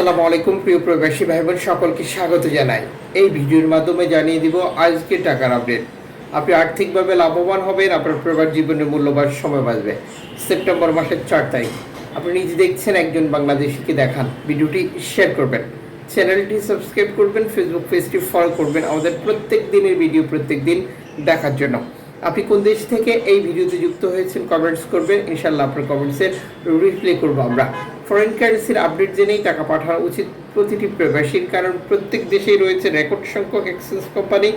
আসসালামু আলাইকুম প্রিয় প্রবাসী ভাই বোন সকলকে স্বাগত জানাই। এই ভিডিওর মাধ্যমে জানিয়ে দিব আজকে টাকার আপডেট। আপনি আর্থিকভাবে লাভবান হবেন, আপনার প্রবাস জীবনের মূল্যবান সময় বাঁচবে। সেপ্টেম্বর মাসের 4 তারিখ আপনি নিজে দেখছেন, একজন বাংলাদেশিকে দেখান। ভিডিওটি শেয়ার করবেন, চ্যানেলটি সাবস্ক্রাইব করবেন, ফেসবুক পেজটি ফলো করবেন আমাদের প্রত্যেক দিনের ভিডিও প্রত্যেক দিন দেখার জন্য। আপনি কোন দেশ থেকে এই ভিডিওতে যুক্ত হয়েছেন কমেন্টস করবেন, ইনশাল্লাহ আপনার কমেন্টসের রিপ্লাই করবো আমরা। ফরেন কারেন্সির আপডেট জেনেই টাকা পাঠানো উচিত প্রতিটি প্রবাসীর, কারণ প্রত্যেক দেশেই রয়েছে রেকর্ড সংখ্যক এক্সচেঞ্জ কোম্পানি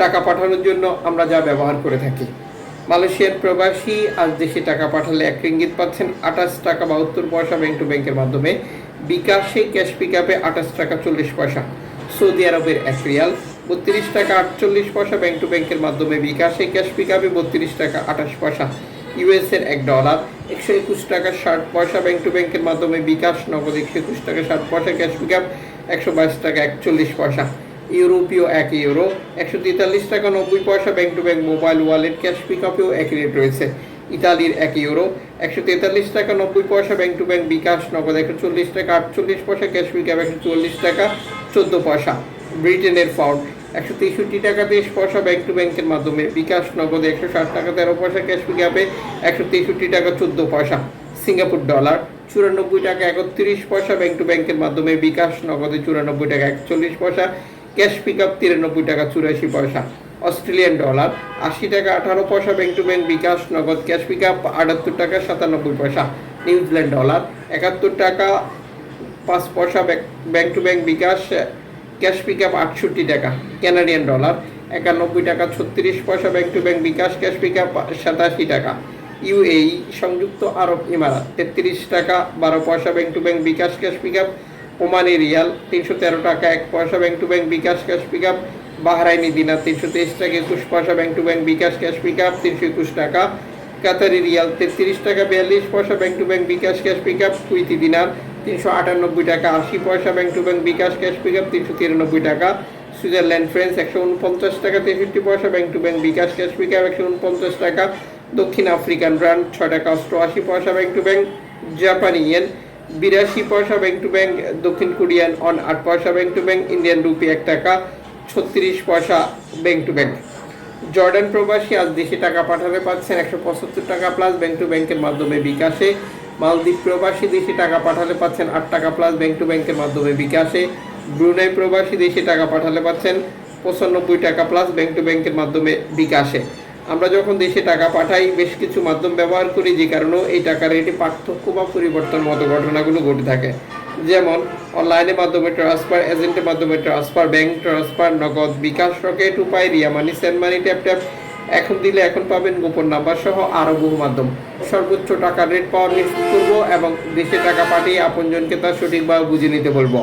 টাকা পাঠানোর জন্য আমরা যা ব্যবহার করে থাকি। মালয়েশিয়ার প্রবাসী আজ দেশে টাকা পাঠালে 1 রিঙ্গিত পাচ্ছেন 28 টাকা 72 পয়সা ব্যাংক টু ব্যাংকের মাধ্যমে। বিকাশে ক্যাশ পিকআপে 28 টাকা 40 পয়সা। সৌদি আরবের 1 রিয়াল 32 টাকা 48 পয়সা ব্যাংক টু ব্যাংকের মাধ্যমে। বিকাশে ক্যাশ পিকআপে 32 টাকা 28 পয়সা। ইউএসের $1 121 টাকা 60 পয়সা ব্যাংক টু ব্যাংকের মাধ্যমে। বিকাশ নগদ 121 টাকা 60 পয়সা। ক্যাশ পিকআপ 122 টাকা 41 পয়সা। ইউরোপীয় 1 ইউরো 143 টাকা 90 পয়সা bank to bank. Mobile wallet cash পিকআপেও একই রেট রয়েছে। ইতালির 1 ইউরো 143 টাকা 90 পয়সা ব্যাংক টু ব্যাংক। বিকাশ নগদ 140 টাকা 48 পয়সা। ক্যাশ পিকআপ 144 টাকা 14 পয়সা। ব্রিটেনের পাউন্ড 163 টাকা 23 পয়সা ব্যাংক টু ব্যাংকের মাধ্যমে। বিকাশ নগদে 160 টাকা 13 পয়সা। ক্যাশ পিকআপে 163 টাকা 14 পয়সা। সিঙ্গাপুর ডলার 94 টাকা 31 পয়সা ব্যাংক টু ব্যাংকের মাধ্যমে। বিকাশ নগদে 94 টাকা 41 পয়সা। ক্যাশ পিকআপ 93 টাকা 84 পয়সা। অস্ট্রেলিয়ান ডলার 80 টাকা 18 পয়সা ব্যাংক টু ব্যাংক। বিকাশ নগদ ক্যাশ পিকআপ 78 টাকা 97 পয়সা। নিউজিল্যান্ড ডলার 71 টাকা 5 পয়সা bank to bank. BKash cash pickup 68 টাকা। কানাডিয়ান ডলার 91 টাকা 36 পয়সা bank to bank. BKash cash pickup 87 টাকা। ইউএই সংযুক্ত আরব ইমারাত 33 টাকা 12 পয়সা bank to bank. BKash cash pickup. Omani riyal 313 টাকা 1 পয়সা bank to bank. BKash cash pickup. Bahraini dinar 323 টাকা 21 পয়সা bank to bank. BKash cash pickup 321 টাকা। কাতারি রিয়াল 33 টাকা 42 পয়সা bank to bank. BKash cash pickup. Kuwaiti dinar 398 টাকা 80 পয়সা bank to bank. BKash cash pickup 393 টাকা। সুইজারল্যান্ড ফ্রেন্স 149 টাকা 63 পয়সা bank to bank. BKash cash pickup 149 টাকা। দক্ষিণ আফ্রিকান রান 6 টাকা 88 পয়সা ব্যাংক টু ব্যাংক। জাপানি ইয়েন 82 পয়সা ব্যাংক টু ব্যাংক। দক্ষিণ কোরিয়ান অন 8 পয়সা bank to bank. Indian rupee 1 টাকা 36 পয়সা ব্যাংক টু ব্যাংক। জর্ডান প্রবাসী আজ দেশে টাকা পাঠাতে পাচ্ছেন 175 টাকা প্লাস ব্যাংক টু ব্যাংকের মাধ্যমে। বিকাশে মালদ্বীপ প্রবাসী দেশে টাকা পাঠাতে পাচ্ছেন 8 টাকা প্লাস ব্যাংক টু ব্যাংকের মাধ্যমে। বিকাশে ব্রুনাই প্রবাসী দেশে টাকা পাঠাতে পাচ্ছেন 95 টাকা প্লাস ব্যাংক টু ব্যাংকের মাধ্যমে। বিকাশে আমরা যখন দেশে টাকা পাঠাই বেশ কিছু মাধ্যম ব্যবহার করি, যে কারণেও এই টাকার রেটে পার্থক্য বা পরিবর্তন মতো ঘটনাগুলো ঘটে থাকে। যেমন অনলাইনের মাধ্যমে ট্রান্সফার, এজেন্টের মাধ্যমে ট্রান্সফার, ব্যাংক ট্রান্সফার, নগদ, বিকাশ, রকেট, উপায়, রিয়া মানি, সেন্ড মানি, ট্যাপ ট্যাপ, এখন দিলে এখন পাবেন, গোপন নাম্বার সহ আরও বহু মাধ্যম। সর্বোচ্চ টাকার রেট পাওয়ার নিশ্চিত করবো এবং দেশে টাকা পাঠিয়ে আপনজনকে তা সঠিকভাবে বুঝে নিতে বলবো।